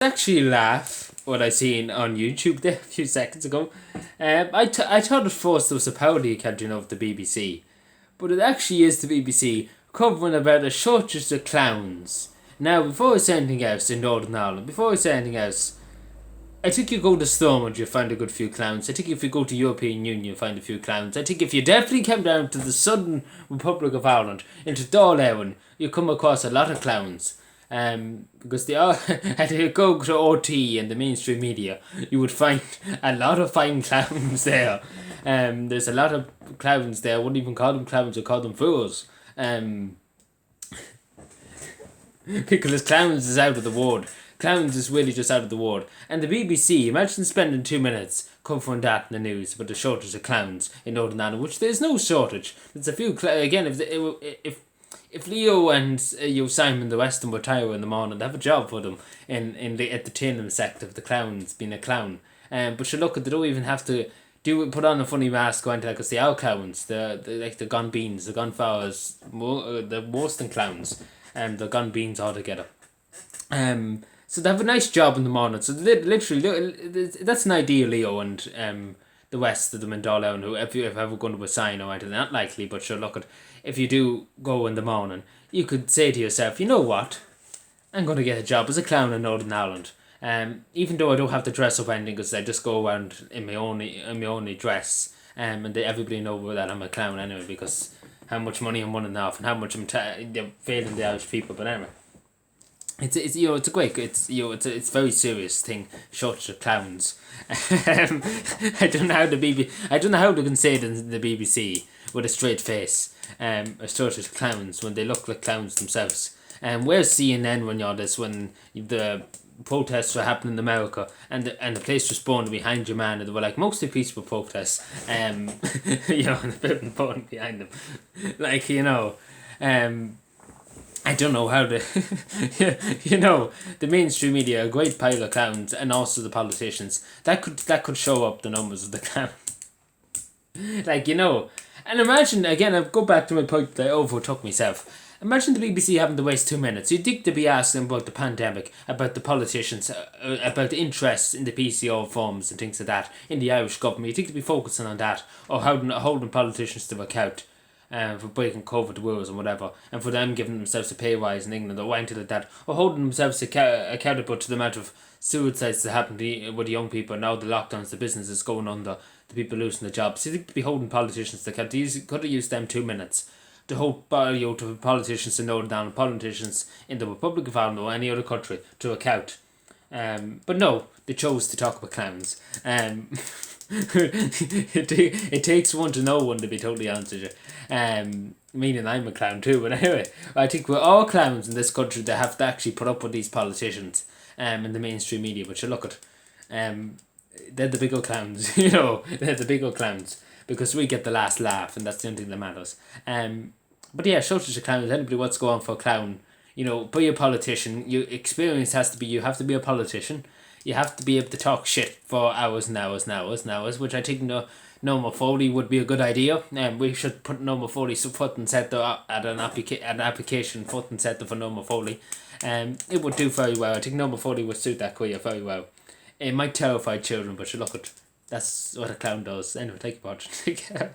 Actually laugh what I seen on YouTube there a few seconds ago. I thought at first it was a parody account, of the BBC, but it actually is the BBC covering about a shortage of clowns. Now, before I say anything else in Northern Ireland, before I say anything else, I think you go to Stormont, you find a good few clowns. I think if you go to European Union, you find a few clowns. I think if you definitely come down to the Southern Republic of Ireland, into Dáil Éireann, you come across a lot of clowns. Because they are, and you go to RT and the mainstream media, you would find a lot of fine clowns there. There's a lot of clowns there. I wouldn't even call them clowns, I call them fools. Because clowns is out of the ward. Clowns is really just out of the ward. And the BBC, imagine spending 2 minutes covering that in the news about the shortage of clowns in Northern Ireland, which there's no shortage. There's a few, again, if Leo and Simon the Weston were tired in the morning, they have a job for them in the entertainment sector of the clowns being a clown. But you look at, they don't even have to put on a funny mask going to, like, they are clowns. The gone beans, the gone flowers, the worse than clowns. The gone beans altogether. So they have a nice job in the morning. So literally, that's an idea, Leo and the West of them in Dáil Éireann, who if you ever going to a sign or anything, not likely, but sure, look at, if you do go in the morning, you could say to yourself, you know what, I'm going to get a job as a clown in Northern Ireland. Even though I don't have to dress up anything, because I just go around in my only dress, and everybody know that I'm a clown anyway, because how much money I'm running off and how much I'm failing the Irish people. But anyway, it's it's a great, it's very serious thing. Shortage of clowns. I don't know how they can say it in the BBC with a straight face. A shortage of clowns when they look like clowns themselves. Where's CNN when you're this, when the protests were happening in America and the place was burned behind your man, and they were like mostly peaceful protests, and the building burned behind them, I don't know how to the mainstream media, a great pile of clowns, and also the politicians that could show up the numbers of the clowns. And imagine again, I go back to my point that I overtook myself. Imagine the BBC having to waste 2 minutes. You'd think to be asking about the pandemic, about the politicians, about the interest in the PCO forms and things like that in the Irish government. You'd think to be focusing on that, or holding politicians to account for breaking COVID rules and whatever, and for them giving themselves a pay rise in England or anything like that, or holding themselves accountable to the amount of suicides that happen with the young people, now the lockdowns, the businesses going under, the people losing their jobs. You think to be holding politicians to account. You could have used them 2 minutes to hold to politicians in Northern Ireland, politicians in the Republic of Ireland or any other country to account. But no, they chose to talk about clowns. It takes one to know one, to be totally honest with you. Meaning I'm a clown too, but anyway, I think we're all clowns in this country that have to actually put up with these politicians in the mainstream media. But you look at, they're the big old clowns, they're the big old clowns, because we get the last laugh, and that's the only thing that matters. But yeah, shortage of clowns. Anybody wants to go on for a clown, be a politician. Your experience has to be, you have to be a politician. You have to be able to talk shit for hours and hours and hours and hours, which I think Norma Foley would be a good idea. We should put Norma Foley foot and centre at an application foot and centre for Norma Foley. It would do very well. I think Norma Foley would suit that career very well. It might terrify children, but you look at, that's what a clown does. Anyway, take your part. Take care.